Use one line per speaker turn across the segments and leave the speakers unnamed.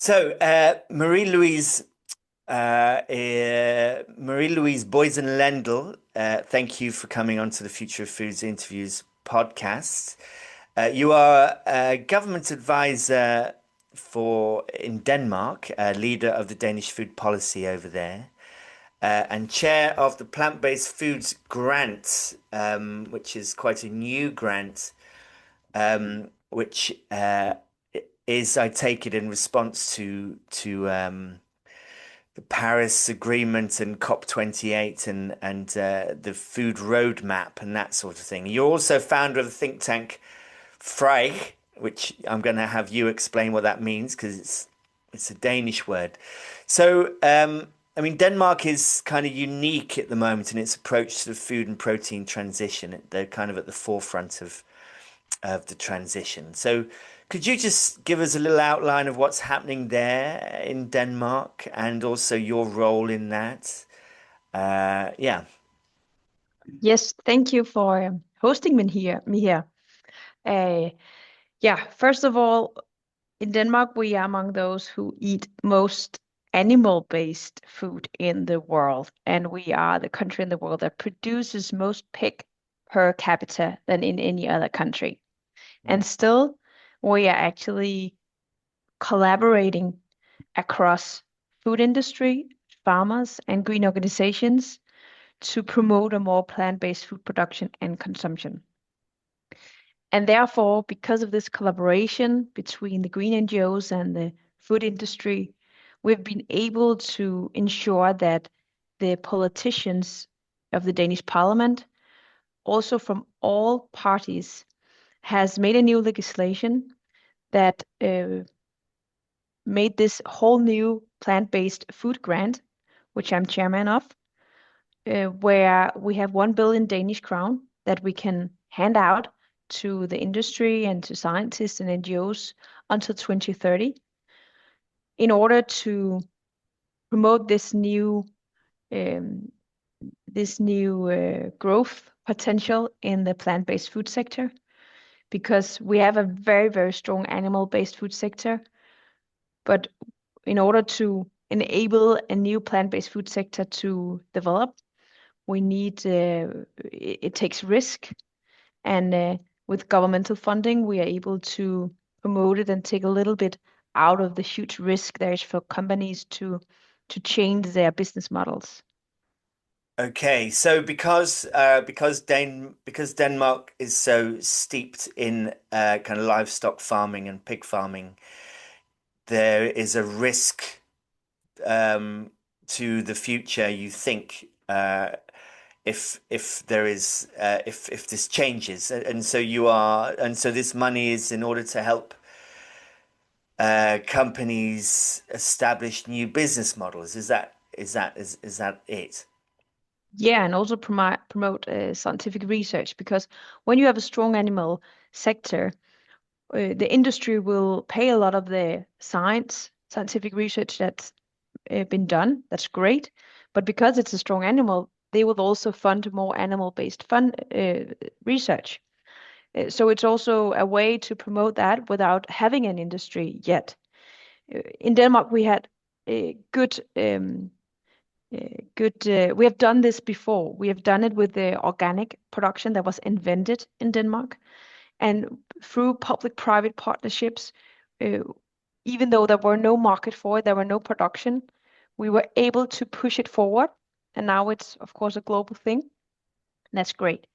So, Marie-Louise Boisen Lendal, thank you for coming on to the Future of Foods Interviews podcast. You are a government advisor for in Denmark, leader of the Danish food policy over there, and chair of the Plant-Based Foods Grant, which is quite a new grant, which is, I take it, in response to the Paris Agreement and COP28 and the food roadmap and that sort of thing. You're also founder of the think tank Frej, which I'm going to have you explain what that means because it's a Danish word. So, I mean, Denmark is kind of unique at the moment in its approach to the food and protein transition. They're kind of at the forefront of the transition. So, could you just give us a little outline of what's happening there in Denmark and also your role in that? Yeah.
Yes, thank you for hosting me here. Uh, yeah, first of all, in Denmark, we are among those who eat most animal-based food in the world, and we are the country in the world that produces most pig per capita than in any other country. And still, we are actually collaborating across food industry, farmers, and green organizations to promote a more plant-based food production and consumption. And therefore, because of this collaboration between the green NGOs and the food industry, we've been able to ensure that the politicians of the Danish parliament, also from all parties, has made a new legislation that made this whole new plant-based food grant, which I'm chairman of, where we have 1 billion Danish crown that we can hand out to the industry and to scientists and NGOs until 2030 in order to promote um, this new growth potential in the plant-based food sector, because we have a very, very strong animal-based food sector. But in order to enable a new plant-based food sector to develop, we need it takes risk, and with governmental funding, we are able to promote it and take a little bit out of the huge risk there is for companies to change their business models.
Okay, so because Denmark is so steeped in kind of livestock farming and pig farming, there is a risk to the future, you think, if there is if this changes, and so this money is in order to help companies establish new business models. Is that it?
Yeah, and also promote scientific research, because when you have a strong animal sector, the industry will pay a lot of the scientific research that's been done. That's great. But because it's a strong animal, they will also fund more animal-based research. So it's also a way to promote that without having an industry yet. In Denmark, we had a we have done this before. We have done it with the organic production that was invented in Denmark. And through public-private partnerships, uh, even though there were no market for it, there were no production, we were able to push it forward. And now it's, of course, a global thing. And that's great.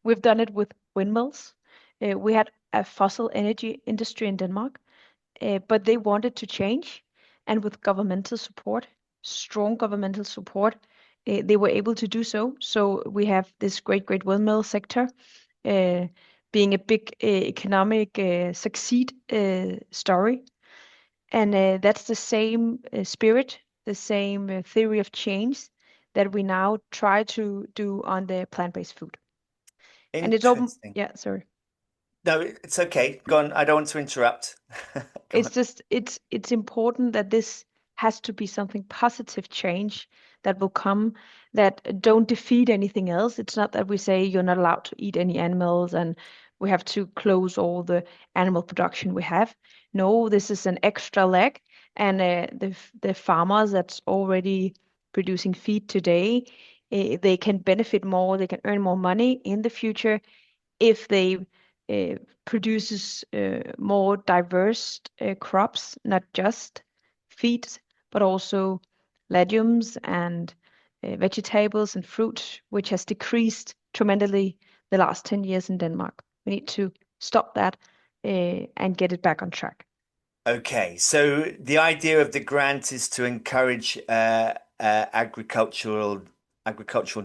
We've done it with windmills. We had a fossil energy industry in Denmark, but they wanted to change. And with governmental support, strong governmental support, they were able to do so. So we have this great windmill sector uh, being a big economic succeed story. And that's the same spirit, the same theory of change that we now try to do on the plant-based food. And it's open,
Interesting.
yeah, sorry.
No, it's okay. Go on. I don't want to interrupt. Go
It's
on.
just it's important that this has to be something positive change that will come, that don't defeat anything else. It's not that we say you're not allowed to eat any animals and we have to close all the animal production we have. No, this is an extra leg, And the farmers that's already producing feed today, they can benefit more, they can earn more money in the future if they produces more diverse crops, not just feed, but also legumes and vegetables and fruit, which has decreased tremendously the last 10 years in Denmark. We need to stop that and get it back on track.
Okay, so the idea of the grant is to encourage agricultural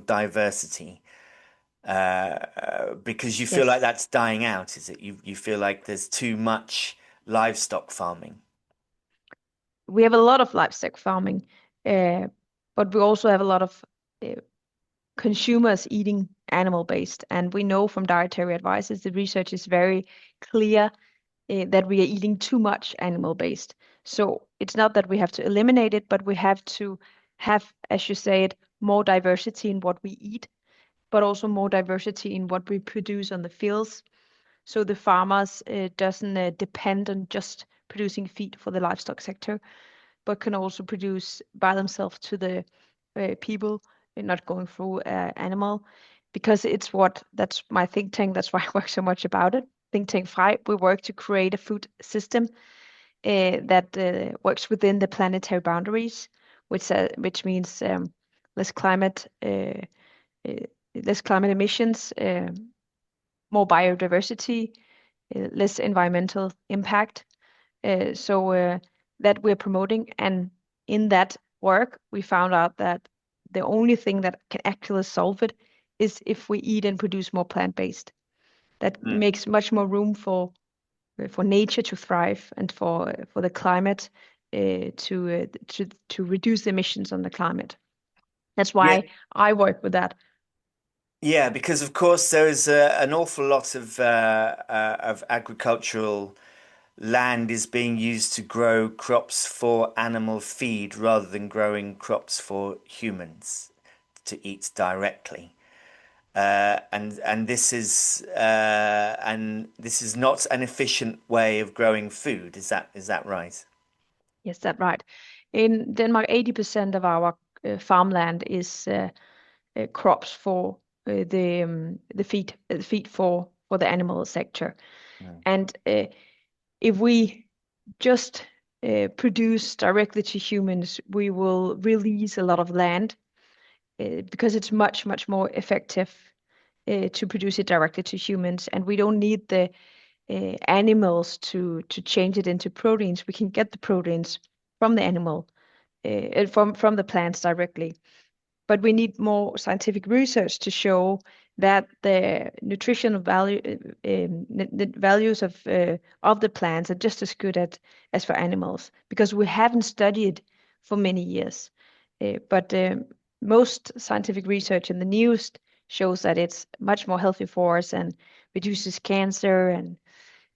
diversity, because you feel like
Yes.
that's dying out, is it? You feel like there's too much livestock farming.
We have a lot of livestock farming, uh, but we also have a lot of uh, consumers eating animal based. And we know from dietary advices, the research is very clear that we are eating too much animal based. So it's not that we have to eliminate it, but we have to have, as you said, more diversity in what we eat, but also more diversity in what we produce on the fields. So the farmers doesn't depend on just producing feed for the livestock sector, but can also produce by themselves to the people and not going through animal, because it's what that's my think tank. That's why I work so much about it. Think tank Frej. We work to create a food system that works within the planetary boundaries, which means less climate uh, less climate emissions, more biodiversity, less environmental impact. So that we're promoting. And in that work, we found out that the only thing that can actually solve it is if we eat and produce more plant-based. That
Mm.
makes much more room for nature to thrive and for the climate to reduce emissions on the climate. That's
Yeah,
why I work with that.
yeah, because of course there is an awful lot of agricultural land is being used to grow crops for animal feed rather than growing crops for humans to eat directly. And this is not an efficient way of growing food. Is that right?
Yes, that's right. In Denmark, 80% of our farmland is crops for the feed for the animal sector.
Mm.
And if we just produce directly to humans, we will release a lot of land because it's much, much more effective to produce it directly to humans. And we don't need the animals to change it into proteins. We can get the proteins from the animal, from the plants directly. But we need more scientific research to show that the nutritional value, the values of the plants are just as good as for animals, because we haven't studied for many years. But most scientific research in the newest shows that it's much more healthy for us and reduces cancer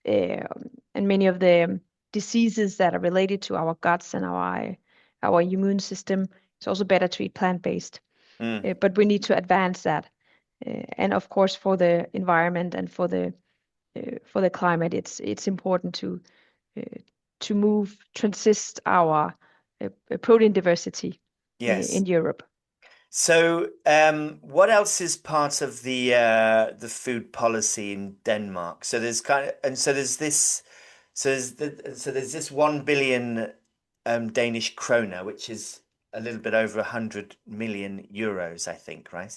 uh, and many of the diseases that are related to our guts and our immune system. It's also better to eat plant-based.
Mm.
But we need to advance that. And of course, for the environment and for the climate, it's important uh, to transist our protein diversity
Yes.
in Europe.
So, what else is part of the food policy in Denmark? So there's kind of, and so there's this, so there's this 1 billion Danish kroner, which is a little bit over 100 million euros, I think, right?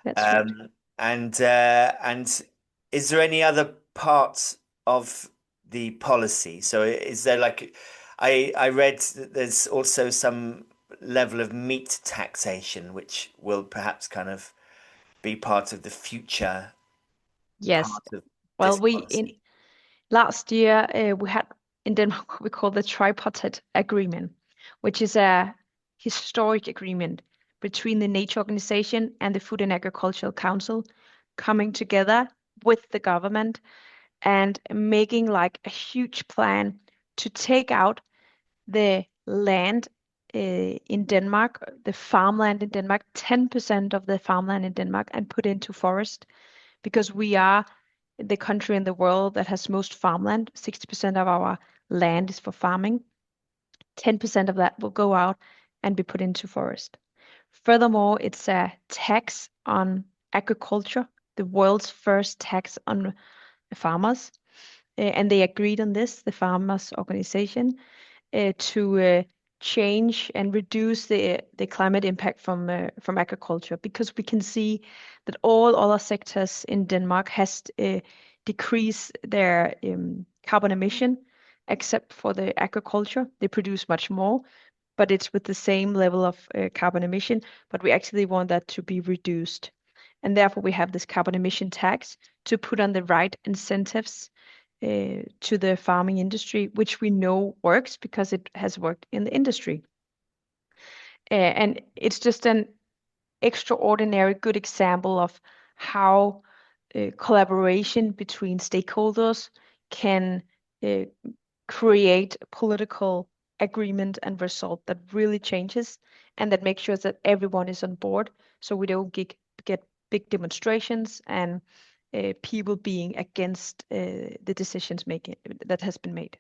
That's right.
Um, and is there any other parts of the policy? So is there like I read that there's also some level of meat taxation, which will perhaps kind of be part of the future
Yes.
part of
Well,
this
we in
policy.
last year we had in Denmark what we call the tripartite agreement, which is a historic agreement between the Nature Organization and the Food and Agricultural Council coming together with the government and making like a huge plan to take out the land in Denmark, the farmland in Denmark, 10% of the farmland in Denmark, and put into forest, because we are the country in the world that has most farmland. 60% of our land is for farming. 10% of that will go out and be put into forest. Furthermore, it's a tax on agriculture, the world's first tax on farmers. And they agreed on this, the farmers organization, to change and reduce the climate impact from agriculture, because we can see that all other sectors in Denmark has decreased their carbon emission, except for the agriculture. They produce much more, but it's with the same level of carbon emission. But we actually want that to be reduced, and therefore we have this carbon emission tax to put on the right incentives to the farming industry, which we know works because it has worked in the industry. And it's just an extraordinary good example of how collaboration between stakeholders can create political agreement and result that really changes and that makes sure that everyone is on board, so we don't get big demonstrations and people being against the decisions making that has been made.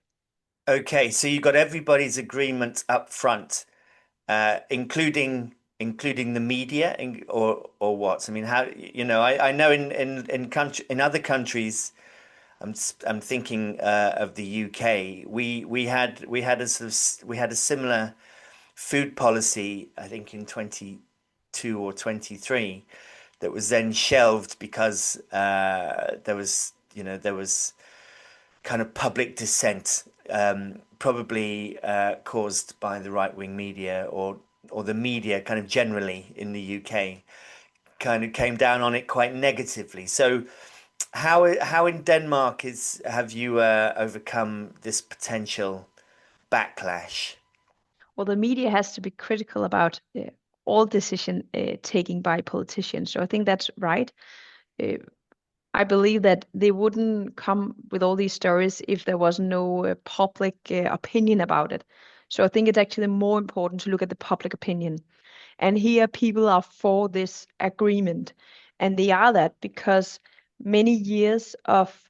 Okay, so you got everybody's agreement up front, including the media, or what? I mean, how, I know in other countries, I'm thinking of the UK. We had a similar food policy, I think in 22 or 23, that was then shelved because there was kind of public dissent, probably caused by the right-wing media, or the media kind of generally in the UK kind of came down on it quite negatively. So how in Denmark have you overcome this potential backlash?
Well, the media has to be critical about all decision taking by politicians. So I think that's right. Uh, I believe that they wouldn't come with all these stories if there was no public opinion about it. So I think it's actually more important to look at the public opinion. And here people are for this agreement. And they are that because many years of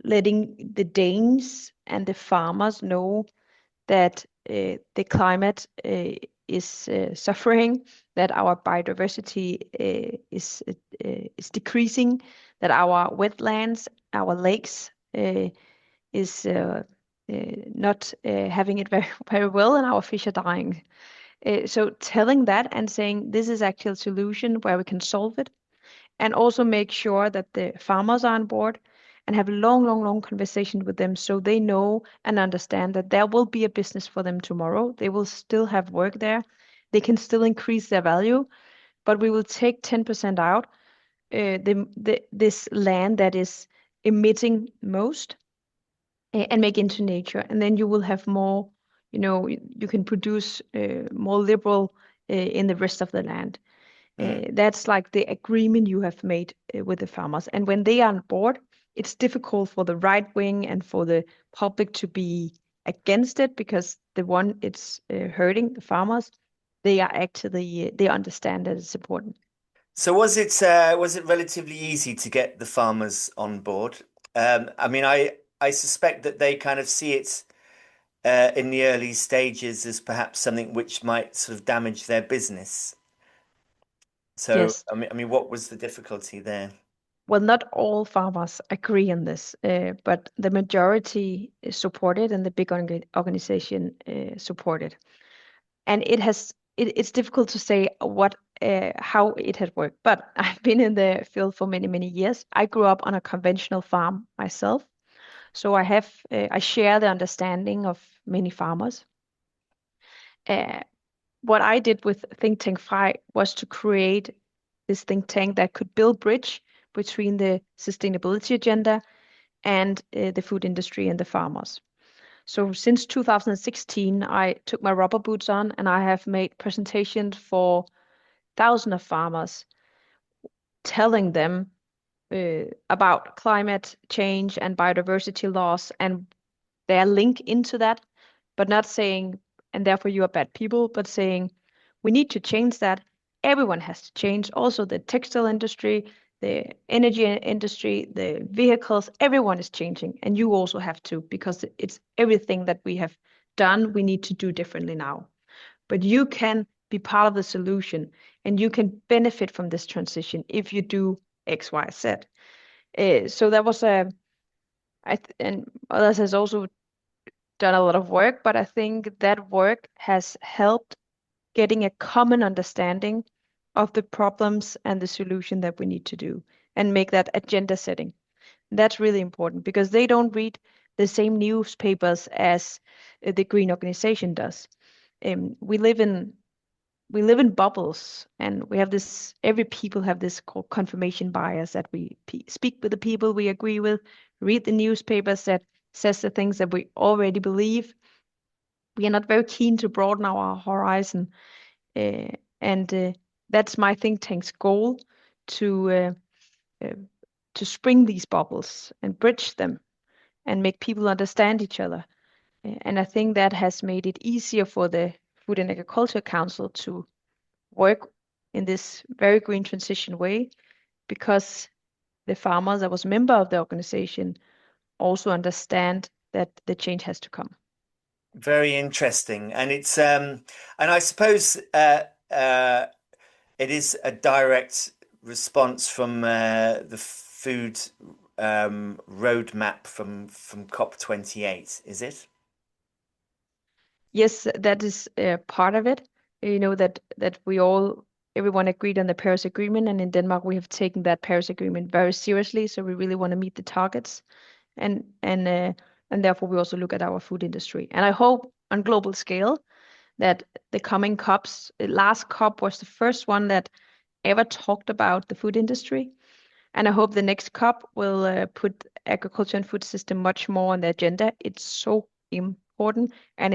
letting the Danes and the farmers know that the climate is suffering, that our biodiversity is decreasing, that our wetlands, our lakes is not having it very very well, and our fish are dying. So telling that and saying this is actually a solution where we can solve it, and also make sure that the farmers are on board and have long conversation with them so they know and understand that there will be a business for them tomorrow. They will still have work there. They can still increase their value, but we will take 10% out, this land that is emitting most, and make into nature. And then you will have more, you can produce more liberal in the rest of the land. That's like the agreement you have made with the farmers. And when they are on board, it's difficult for the right wing and for the public to be against it, because the one it's hurting, the farmers, they are actually, they understand that it's important.
So was it relatively easy to get the farmers on board? I mean, I suspect that they kind of see it in the early stages as perhaps something which might sort of damage their business. So
Yes.
I mean, what was the difficulty there?
Well, not all farmers agree on this, but the majority support it, and the big organization support it. And it's difficult to say how it had worked, but I've been in the field for many years. I grew up on a conventional farm myself, so I share the understanding of many farmers. Uh, what I did with think tank Frej was to create this think tank that could build bridge between the sustainability agenda and the food industry and the farmers. So since 2016, I took my rubber boots on and I have made presentations for thousands of farmers, telling them about climate change and biodiversity loss and their link into that, but not saying, and therefore you are bad people, but saying, we need to change that. Everyone has to change. Also, the textile industry, the energy industry, the vehicles, everyone is changing. And you also have to, because it's everything that we have done, we need to do differently now. But you can be part of the solution, and you can benefit from this transition if you do X, Y, Z. So that was and others has also done a lot of work, but I think that work has helped getting a common understanding of the problems and the solution that we need to do and make that agenda setting. That's really important because they don't read the same newspapers as the green organization does. Um, we live in we live in bubbles, and we have this. Every people have this called confirmation bias that we speak with the people we agree with, read the newspapers that says the things that we already believe. We are not very keen to broaden our horizon, uh, and that's my think tank's goal to uh, uh, to spring these bubbles and bridge them and make people understand each other. And I think that has made it easier for the Food and Agriculture Council to work in this very green transition way because the farmers that was member of the organization also understand that the change has to come.
Very interesting, and it's and I suppose it is a direct response from the food roadmap from COP28, is it?
Yes, that is part of it. You know that everyone agreed on the Paris Agreement, and in Denmark we have taken that Paris Agreement very seriously. So we really want to meet the targets, and and uh, and therefore we also look at our food industry. And I hope on global scale that the coming COPs, the last COP was the first one that ever talked about the food industry. And I hope the next COP will put agriculture and food system much more on the agenda. It's so important, and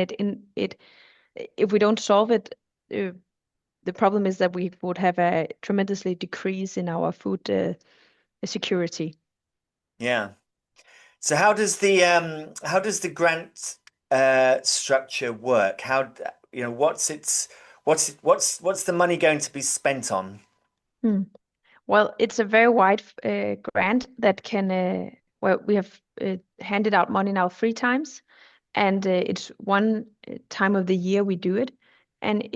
if we don't solve it, uh, the problem is that we would have a tremendously decrease in our food security.
Yeah. So how does the grant structure work? How you know what's the money going to be spent on?
Hmm. Well, it's a very wide grant that can, well, we have handed out money now 3 times, and it's one time of the year we do it. And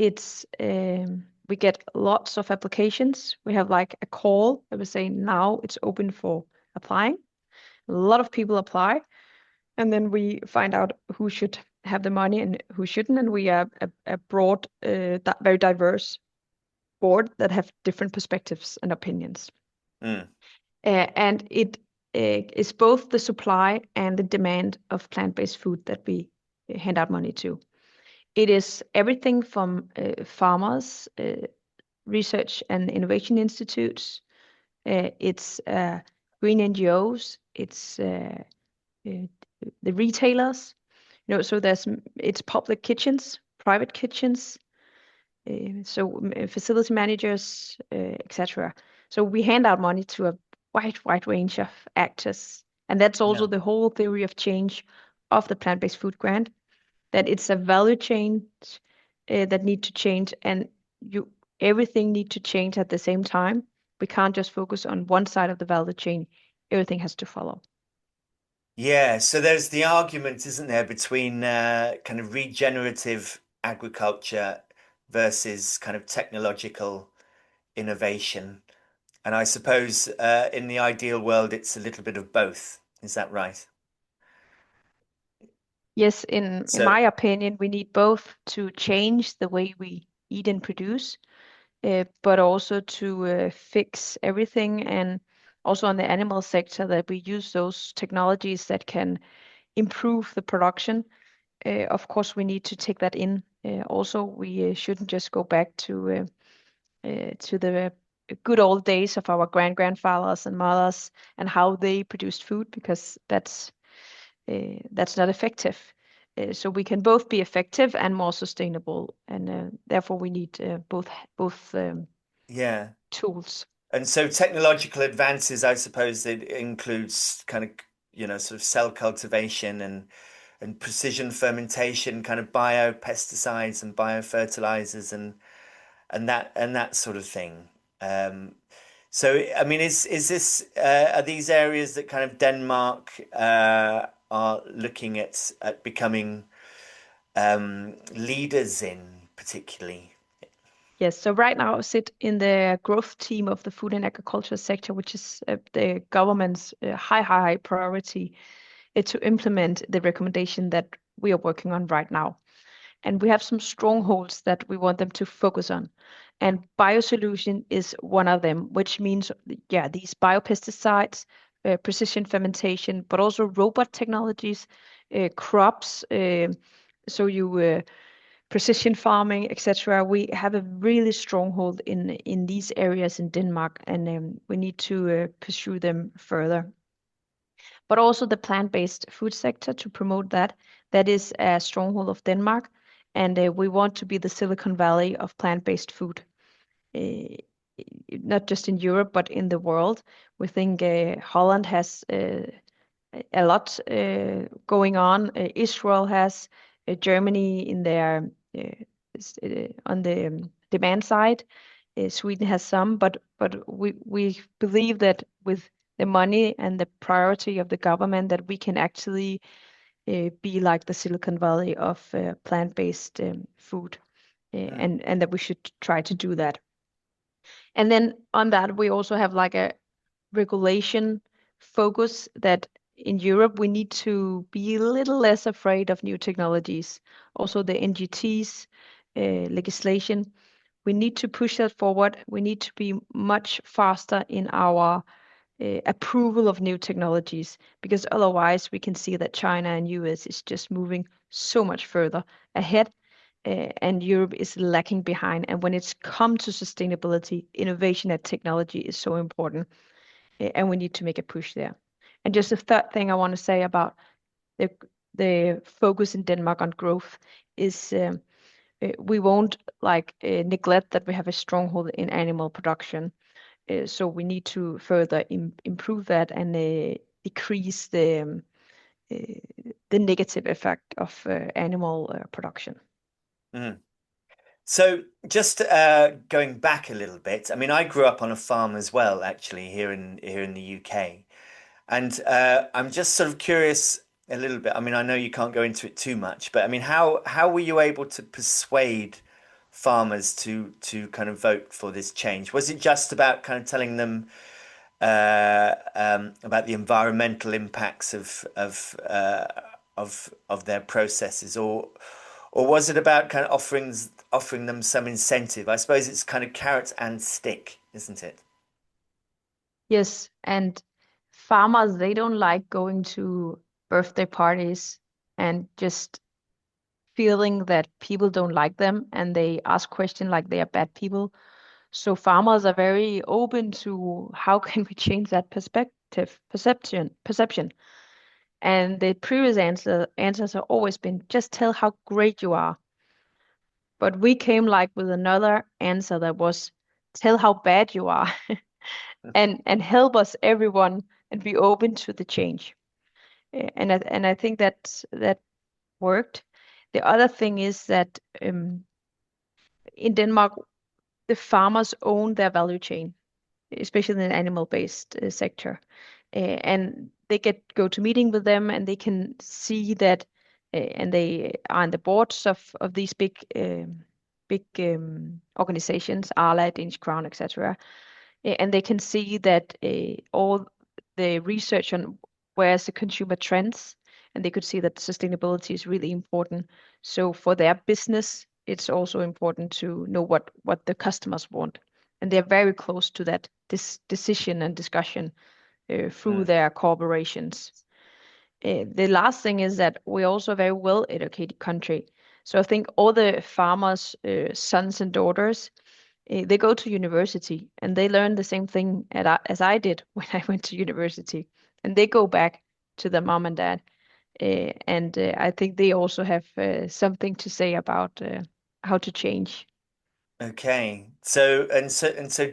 we get lots of applications. We have like a call that we say now it's open for applying. A lot of people apply, and then we find out who should have the money and who shouldn't. And we are a broad, very diverse board that have different perspectives and opinions.
Mm,
And it is both the supply and the demand of plant-based food that we hand out money to. It is everything from farmers, research and innovation institutes. It's green NGOs. It's uh, the retailers. So it's public kitchens, private kitchens, facility managers, etc. So we hand out money to a wide range of actors, and that's also
yeah.
the whole theory of change of the plant-based food grant. That it's a value chain that need to change, and you everything need to change at the same time. We can't just focus on one side of the value chain. Everything has to follow.
Yeah, so there's the argument, isn't there, between kind of regenerative agriculture versus kind of technological innovation. And I suppose in the ideal world, it's a little bit of both. Is that right?
Yes, in
So,
my opinion, we need both to change the way we eat and produce, but also to fix everything, and also on the animal sector that we use those technologies that can improve the production. Of course, we need to take that in. Also, we shouldn't just go back to the good old days of our grandfathers and mothers and how they produced food, because that's not effective. So we can both be effective and more sustainable, and therefore we need both
yeah.
tools.
And so technological advances, I suppose it includes kind of, sort of cell cultivation and precision fermentation, kind of biopesticides and biofertilizers and that sort of thing. Um, so, I mean, is this are these areas that kind of Denmark are looking at becoming leaders in particularly?
Yes, so right now I sit in the growth team of the food and agriculture sector, which is the government's high priority to implement the recommendation that we are working on right now. And we have some strongholds that we want them to focus on. And biosolution is one of them, which means, yeah, these biopesticides, precision fermentation, but also robot technologies, crops. So you precision farming, etc. We have a really stronghold in these areas in Denmark, and we need to pursue them further. But also the plant-based food sector to promote that. That is a stronghold of Denmark, and we want to be the Silicon Valley of plant-based food. Uh, Not just in Europe, but in the world. We think Holland has a lot going on. Israel has, Germany in their on the demand side. Sweden has some, but we believe that with the money and the priority of the government, that we can actually be like the Silicon Valley of plant-based food,
Mm,
and that we should try to do that. And then on that, we also have like a regulation focus that in Europe we need to be a little less afraid of new technologies. Also the NGTs legislation, we need to push that forward. We need to be much faster in our approval of new technologies, because otherwise we can see that China and US is just moving so much further ahead, and Europe is lacking behind. And when it's come to sustainability, innovation and technology is so important, and we need to make a push there. And just a third thing I want to say about the the focus in Denmark on growth is we won't like neglect that we have a stronghold in animal production. So we need to further improve that and decrease the negative effect of animal production.
mm. So just going back a little bit, I mean, I grew up on a farm as well, actually, here in the UK. And I'm just sort of curious a little bit. I mean, I know you can't go into it too much, but I mean, how were you able to persuade farmers to kind of vote for this change? Was it just about kind of telling them about the environmental impacts of their processes, or was it about kind of offering them some incentive? I suppose it's kind of carrot and stick, isn't it?
Yes, and farmers, they don't like going to birthday parties and just feeling that people don't like them and they ask questions like they are bad people. So farmers are very open to how can we change that perception. And the previous answers have always been just tell how great you are. But we came like with another answer that was tell how bad you are and help us everyone and be open to the change. And I think that worked. The other thing is that in Denmark the farmers own their value chain, especially in the animal-based sector. And they get go to meeting with them, and they can see that, and they are on the boards of these big organizations, Arla, Danish Crown, etc. And they can see that all the research on where's the consumer trends, and they could see that sustainability is really important. So for their business, it's also important to know what the customers want, and they're very close to that this decision and discussion through
Mm.
their corporations. The last thing is that we're also a very well educated country. So I think all the farmers' sons and daughters, they go to university and they learn the same thing as I did when I went to university. And they go back to their mom and dad. And I think they also have something to say about how to change.
Okay. So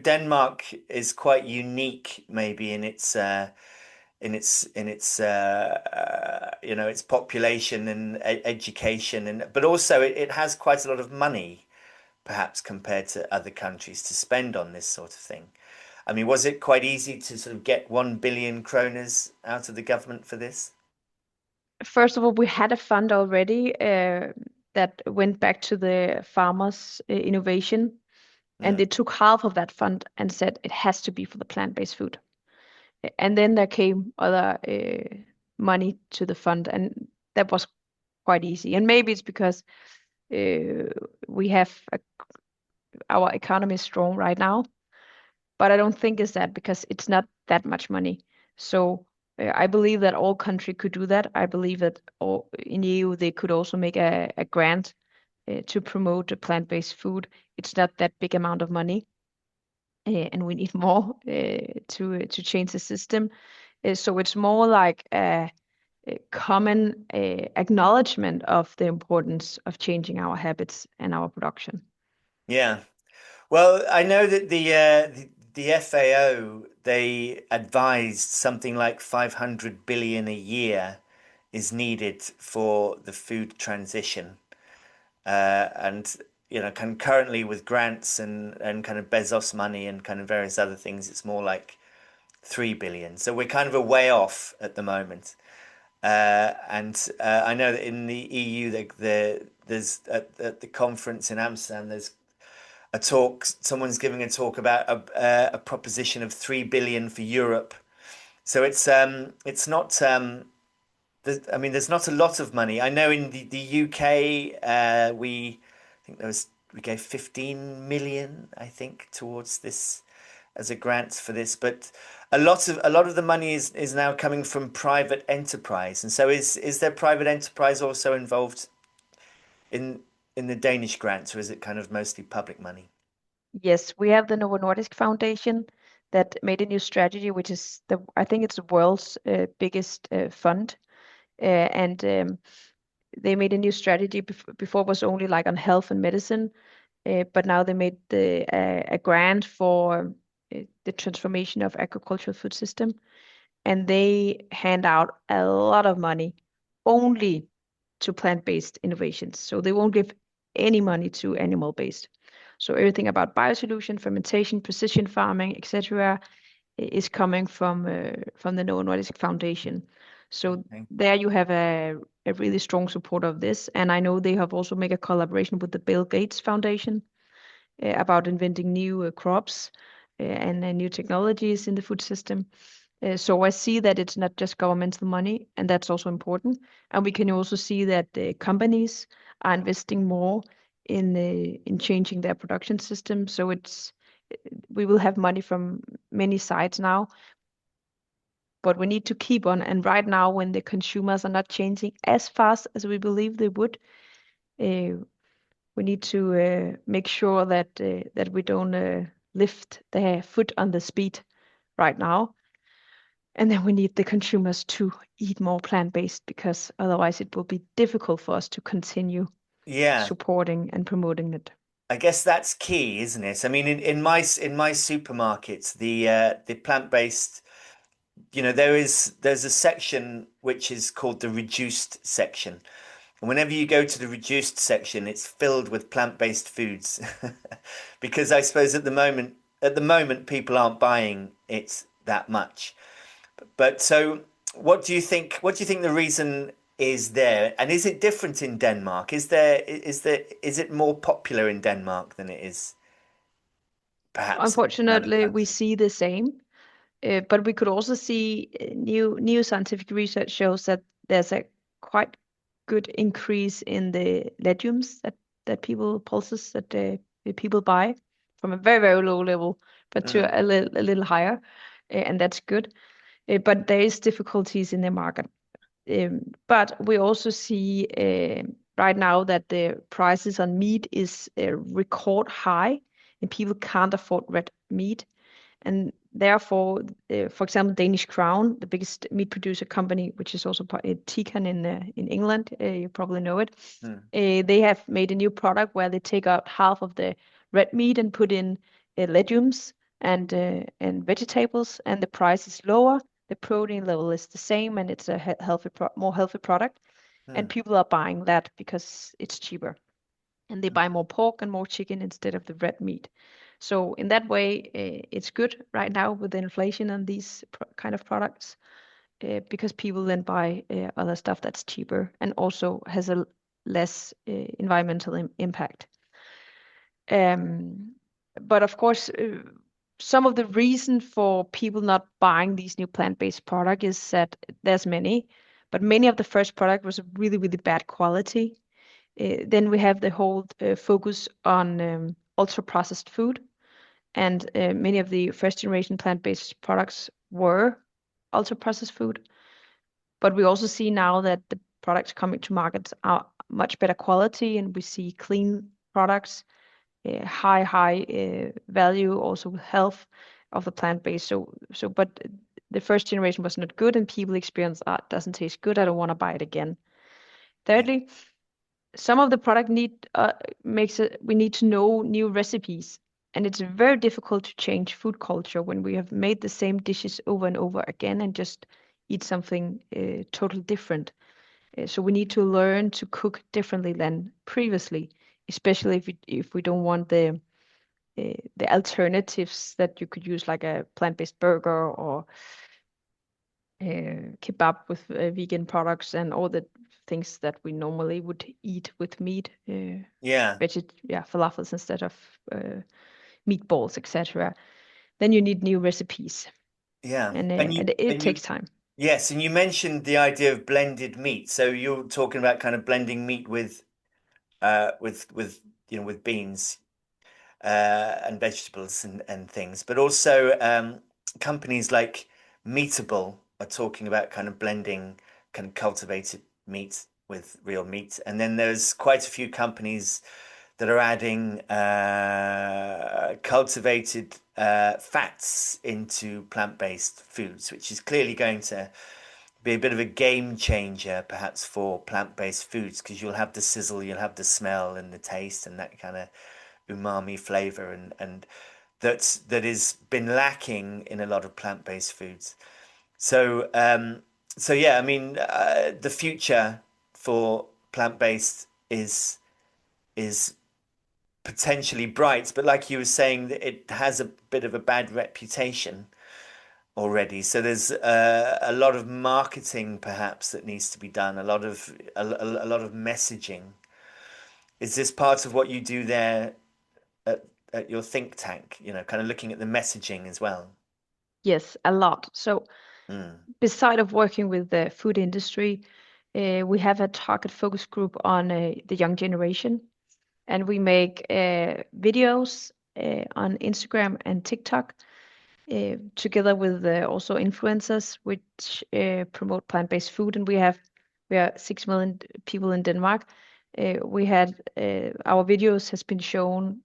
Denmark is quite unique maybe in its its population and education, but also it has quite a lot of money perhaps compared to other countries to spend on this sort of thing. I mean, was it quite easy to sort of get 1 billion kroners out of the government for this?
First of all, we had a fund already. that went back to the farmers' innovation, and
Mm.
they took half of that fund and said it has to be for the plant-based food. And then there came other money to the fund, and that was quite easy. And maybe it's because we have our economy is strong right now, but I don't think it's that because it's not that much money. So I believe that all country could do that. I believe that all, in EU they could also make a grant to promote plant-based food. It's not that big amount of money, and we need more to change the system. So it's more like a common acknowledgement of the importance of changing our habits and our production.
Yeah. Well, I know that the FAO, they advised something like 500 billion a year is needed for the food transition. And currently with grants and kind of Bezos money and kind of various other things, it's more like 3 billion. So we're kind of a way off at the moment. And I know that in the EU, there's at the conference in Amsterdam, there's a talk. Someone's giving a talk about a proposition of 3 billion for Europe. So it's not. I mean, there's not a lot of money. I know in the UK, I think we gave 15 million, I think, towards this as a grant for this. But a lot of the money is now coming from private enterprise. And so is there private enterprise also involved in in the Danish grants, or is it kind of mostly public money?
Yes, we have the Novo Nordisk Foundation that made a new strategy, which is I think it's the world's biggest fund, and they made a new strategy. Before it was only like on health and medicine, but now they made a grant for the transformation of agricultural food system, and they hand out a lot of money only to plant-based innovations. So they won't give any money to animal-based. So everything about biosolution, fermentation, precision farming, etc., is coming from the Novo Nordisk Foundation. So
Okay.
there you have a really strong support of this, and I know they have also made a collaboration with the Bill Gates Foundation about inventing new crops and new technologies in the food system. So I see that it's not just governmental money, and that's also important. And we can also see that the companies are investing more in changing their production system. So we will have money from many sides now, but we need to keep on. And right now, when the consumers are not changing as fast as we believe they would, uh, we need to make sure that we don't lift the foot on the speed right now. And then we need the consumers to eat more plant-based because otherwise it will be difficult for us to continue
Yeah,
supporting and promoting it.
I guess that's key, isn't it? I mean, in my supermarkets, the plant-based, there's a section which is called the reduced section. And whenever you go to the reduced section, it's filled with plant-based foods. Because I suppose at the moment people aren't buying it that much. But so what do you think the reason is there? And is it different in Denmark? Is it more popular in Denmark than it is perhaps in other
Unfortunately, we
countries?
see the same, but we could also see new scientific research shows that there's a quite good increase in the legumes that people pulses that people buy from a very very low level, but to
Mm,
a little higher, and that's good. But there is difficulties in the market. But we also see right now that the prices on meat is record high, and people can't afford red meat. And therefore, for example, Danish Crown, the biggest meat producer company, which is also Tican in England, you probably know it.
mm,
They have made a new product where they take out half of the red meat and put in legumes and vegetables, and the price is lower. The protein level is the same, and it's a more healthy product. And
mm.
people are buying that because it's cheaper, and they buy more pork and more chicken instead of the red meat. So in that way, it's good right now with the inflation on these kind of products because people then buy other stuff that's cheaper and also has a less environmental impact. But of course, some of the reason for people not buying these new plant-based product is that there's many, but many of the first product was really, really bad quality. Then we have the whole focus on ultra-processed food, and many of the first generation plant-based products were ultra-processed food. But we also see now that the products coming to markets are much better quality, and we see clean products, high value, also with health of the plant-based. But the first generation was not good, and people experience, it doesn't taste good, I don't want to buy it again.
Yeah.
Thirdly, some of the product we need to know new recipes, and it's very difficult to change food culture when we have made the same dishes over and over again and just eat something totally different. So we need to learn to cook differently than previously, especially if we don't want the alternatives that you could use, like a plant-based burger or kebab with vegan products and all the things that we normally would eat with meat,
Yeah.
falafels instead of meatballs, etc. Then you need new recipes,
Yeah.
and it
And you
takes time.
yes, and you mentioned the idea of blended meat. So you're talking about kind of blending meat with with beans and vegetables and things, but also companies like Meatable are talking about kind of blending kind of cultivated meat with real meat. And then there's quite a few companies that are adding cultivated fats into plant-based foods, which is clearly going to be a bit of a game changer, perhaps, for plant-based foods, because you'll have the sizzle, you'll have the smell and the taste and that kind of umami flavor, and that has been lacking in a lot of plant-based foods. So, so yeah, I mean, the future for plant-based is potentially bright, but like you were saying, it has a bit of a bad reputation already. So there's a lot of marketing perhaps that needs to be done, a lot of messaging. Is this part of what you do there at your think tank? You know, kind of looking at the messaging as well.
Yes, a lot. So
Mm.
beside of working with the food industry, we have a target focus group on the young generation, and we make videos on Instagram and TikTok together with also influencers which promote plant-based food. And we are 6 million people in Denmark. We had our videos has been shown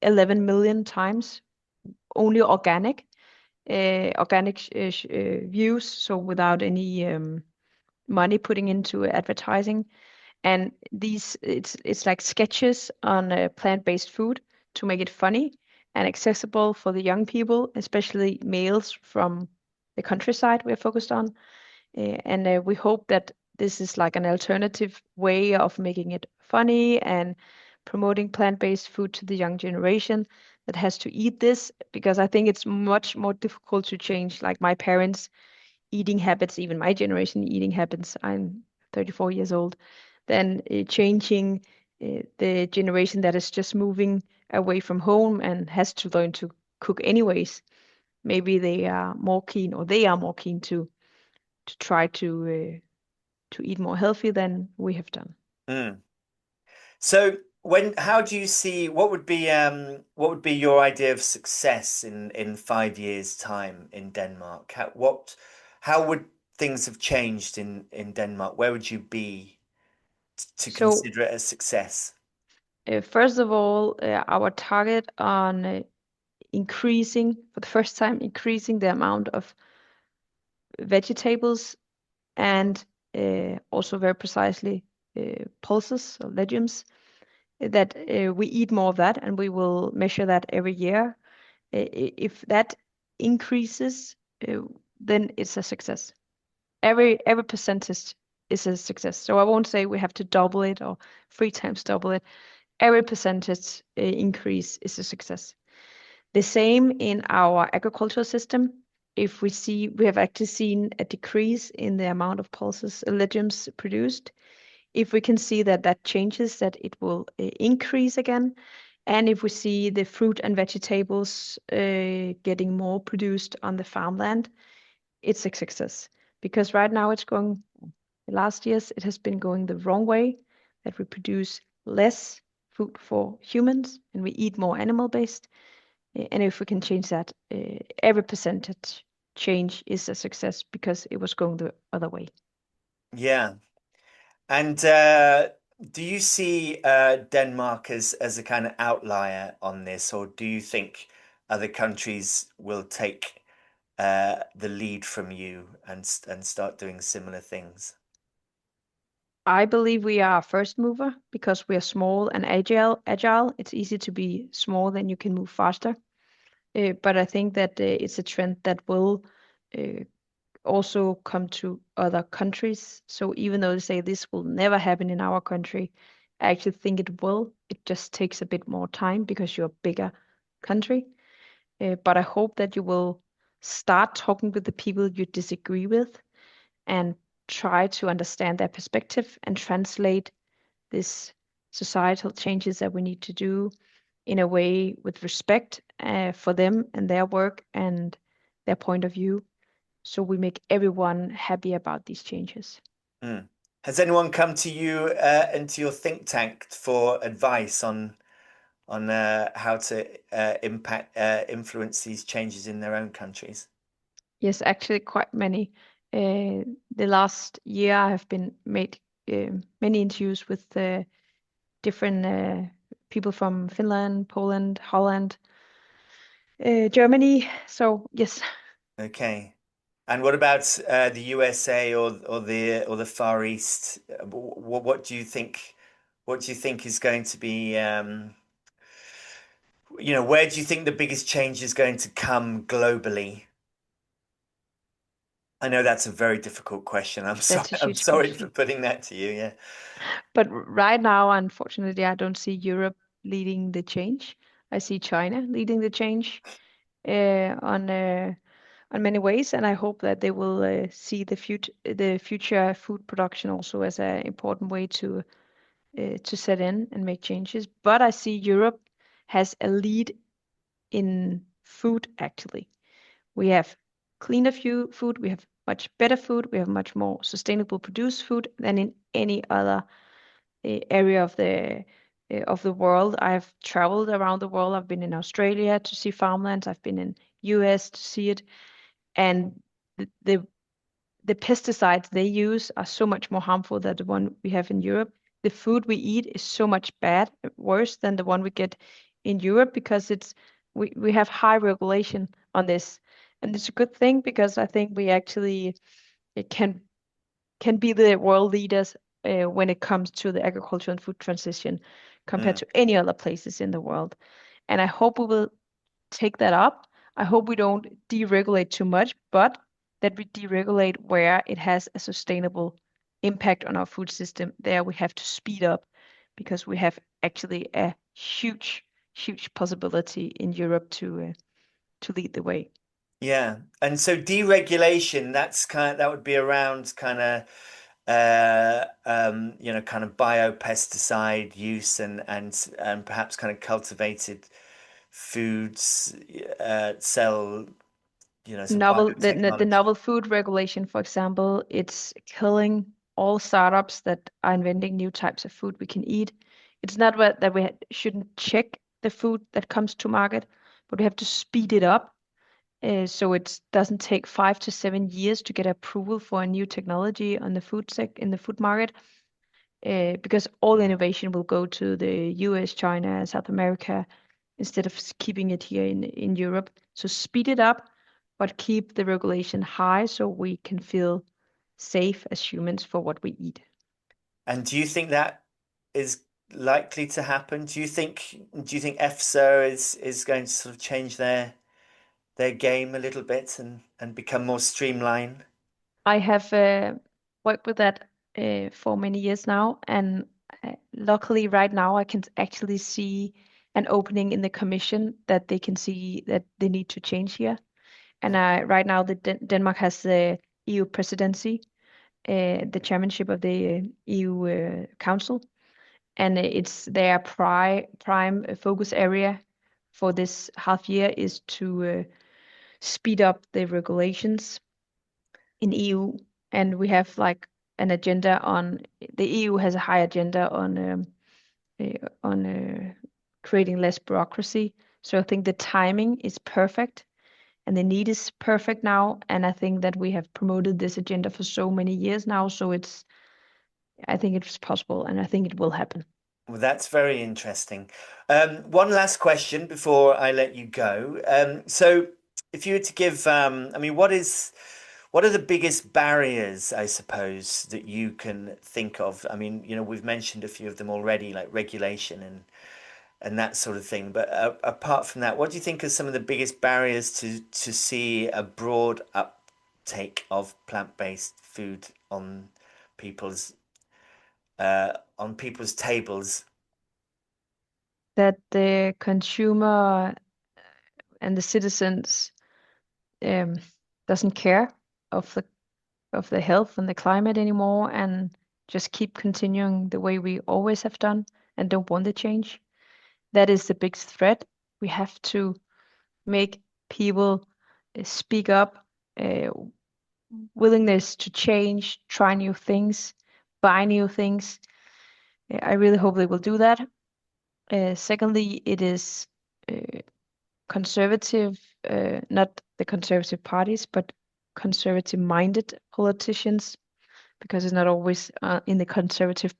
11 million times, only organic views, so without any money putting into advertising. And it's like sketches on plant-based food to make it funny and accessible for the young people, especially males from the countryside we're focused on. And we hope that this is like an alternative way of making it funny and promoting plant-based food to the young generation that has to eat this, because I think it's much more difficult to change, like my parents' eating habits, even my generation eating habits. I'm 34 years old, than changing the generation that is just moving away from home and has to learn to cook anyways. Maybe they are more keen, or they are more keen to try to eat more healthy than we have done.
Mm. So how do you see what would be your idea of success in 5 years' time in Denmark? How would things have changed in Denmark? Where would you be to
So
consider it a success?
first of all, our target on increasing, for the first time, increasing the amount of vegetables and also very precisely pulses or legumes, that we eat more of that, and we will measure that every year. If that increases, then it's a success. Every percentage is a success. So I won't say we have to double it or 3 times double it. Every percentage increase is a success. The same in our agricultural system. If we have actually seen a decrease in the amount of pulses, legumes produced. If we can see that that changes, that it will increase again, and if we see the fruit and vegetables getting more produced on the farmland, it's a success. Because right now it's going, the last years it has been going the wrong way, that we produce less food for humans and we eat more animal based. And if we can change that, every percentage change is a success because it was going the other way.
Yeah. And do you see Denmark as a kind of outlier on this, or do you think other countries will take the lead from you and start doing similar things?
I believe we are a first mover because we are small and agile. It's easy to be small, then you can move faster. But I think that it's a trend that will uh, also come to other countries. So even though they say this will never happen in our country, I actually think it will. It just takes a bit more time because you're a bigger country. But I hope that you will start talking with the people you disagree with and try to understand their perspective and translate this societal changes that we need to do in a way with respect for them and their work and their point of view, so we make everyone happy about these changes.
Mm. Has anyone come to you into your think tank for advice on how to impact influence these changes in their own countries?
Yes, actually, quite many. The last year, I have been made many interviews with different people from Finland, Poland, Holland, Germany. So yes,
Okay. And what about the USA or the Far East? What do you think? What do you think is going to be? Where do you think the biggest change is going to come globally? I know that's a very difficult question. I'm sorry.
that's a
I'm
huge
sorry for
question.
putting that to you. Yeah.
But right now, unfortunately, I don't see Europe leading the change. I see China leading the change on many ways, and I hope that they will see the future food production also as an important way to set in and make changes. But I see Europe has a lead in food actually. We have cleaner food, we have much better food, we have much more sustainable produced food than in any other area of the world. I've traveled around the world. I've been in Australia to see farmlands. I've been in US to see it, and the the, the pesticides they use are so much more harmful than the one we have in Europe. The food we eat is so much worse than the one we get in Europe because we have high regulation on this, and it's a good thing because I think we actually it can be the world leaders when it comes to the agriculture and food transition compared
Mm.
to any other places in the world. And I hope we will take that up. I hope we don't deregulate too much, but that we deregulate where it has a sustainable impact on our food system. There we have to speed up because we have actually a huge, huge possibility in Europe to lead the way.
Yeah. And so deregulation, that would be around kind of biopesticide use and perhaps kind of cultivated foods, sell, some
The
biotechnology.
novel food regulation, for example, it's killing all startups that are inventing new types of food we can eat. It's not that we shouldn't check the food that comes to market, but we have to speed it up so it doesn't take 5 to 7 years to get approval for a new technology on the in the food market. Because all innovation will go to the US, China, South America, instead of keeping it here in Europe. So speed it up, but keep the regulation high so we can feel safe as humans for what we eat.
And do you think that is likely to happen? Do you think EFSA is going to sort of change their game a little bit and become more streamlined?
I have worked with that for many years now, and luckily, right now, I can actually see an opening in the commission that they can see that they need to change here. And right now, Denmark has the EU presidency, the chairmanship of the EU Council, and it's their prime focus area for this half year is to speed up the regulations in EU. And we have like an agenda on the EU has a high agenda on creating less bureaucracy. So I think the timing is perfect and the need is perfect now. And I think that we have promoted this agenda for so many years now. So I think it's possible and I think it will happen.
Well, that's very interesting. One last question before I let you go. So, if you were to give, I mean, what are the biggest barriers, I suppose, that you can think of? I mean, we've mentioned a few of them already, like regulation and that sort of thing. But apart from that, what do you think are some of the biggest barriers to see a broad uptake of plant-based food people's on people's tables?
That the consumer and the citizens um, doesn't care of the health and the climate anymore and just keep continuing the way we always have done and don't want the change. That is the biggest threat. We have to make people speak up, uh, willingness to change, try new things, buy new things. I really hope they will do that. Secondly, it is uh, conservative, not the conservative parties, but conservative minded politicians, because it's not always in the conservative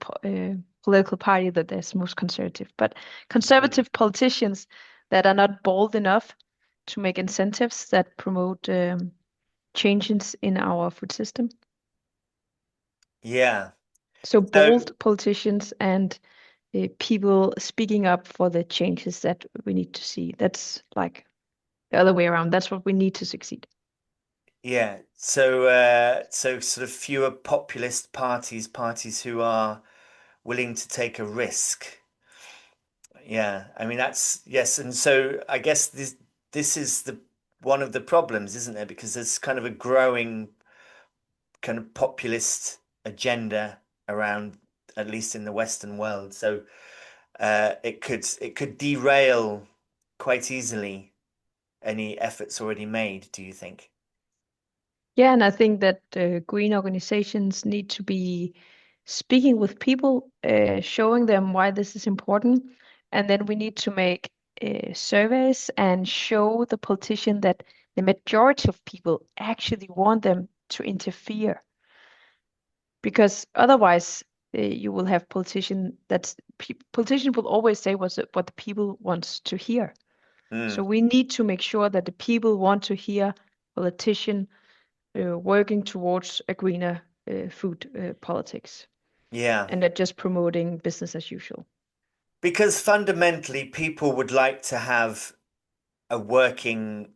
political party that there's most conservative, but
Mm.
conservative politicians that are not bold enough to make incentives that promote changes in our food system.
Yeah.
So
So
bold politicians and people speaking up for the changes that we need to see. That's like the other way around. That's what we need to succeed.
yeah. So sort of fewer populist parties who are willing to take a risk. Yeah. I mean that's yes, and so I guess this is the one of the problems, isn't there? Because there's kind of a growing kind of populist agenda around, at least in the Western world. So it could derail quite easily any efforts already made, do you think?
Yeah, and I think that green organizations need to be speaking with people, showing them why this is important, and then we need to make surveys and show the politician that the majority of people actually want them to interfere, because otherwise you will have politician will always say what the people wants to hear. So
Mm,
we need to make sure that the people want to hear politician working towards a greener food politics
yeah.
and not just promoting business as usual.
Because fundamentally, people would like to have a working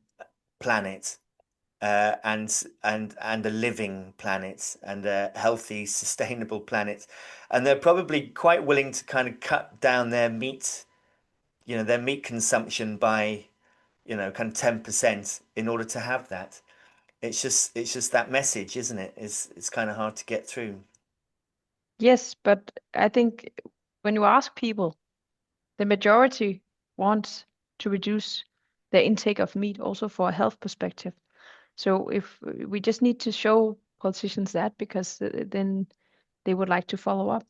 planet, and a living planet and a healthy, sustainable planet, and they're probably quite willing to kind of cut down their meat consumption by, kind of 10% in order to have that. It's just that message, isn't it? It's kind of hard to get through.
Yes, but I think when you ask people, the majority wants to reduce their intake of meat also for a health perspective. So if we just need to show politicians that, because then they would like to follow up.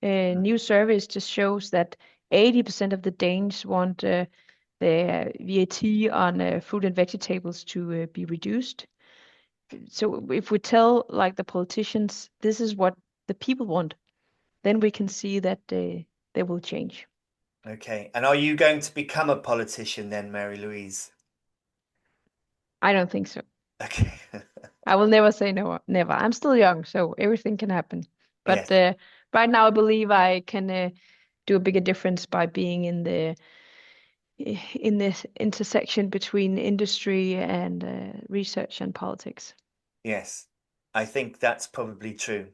New surveys just shows that 80% of the Danes want the VAT on fruit and vegetables to be reduced. So if we tell like the politicians, this is what the people want, then we can see that they will change.
Okay. And are you going to become a politician then, Mary Louise?
I don't think so.
Okay.
I will never say no, never. I'm still young, so everything can happen. But
Yes.
right now, I believe I can do a bigger difference by being in this intersection between industry and research and politics.
Yes. I think that's probably true.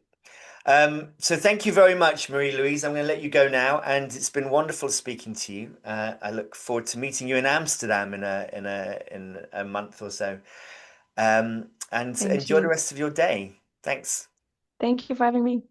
So thank you very much, Marie Louise. I'm going to let you go now, and it's been wonderful speaking to you. I look forward to meeting you in Amsterdam in a month or so. And
Thank
enjoy the
you.
rest of your day. Thanks.
Thank you for having me.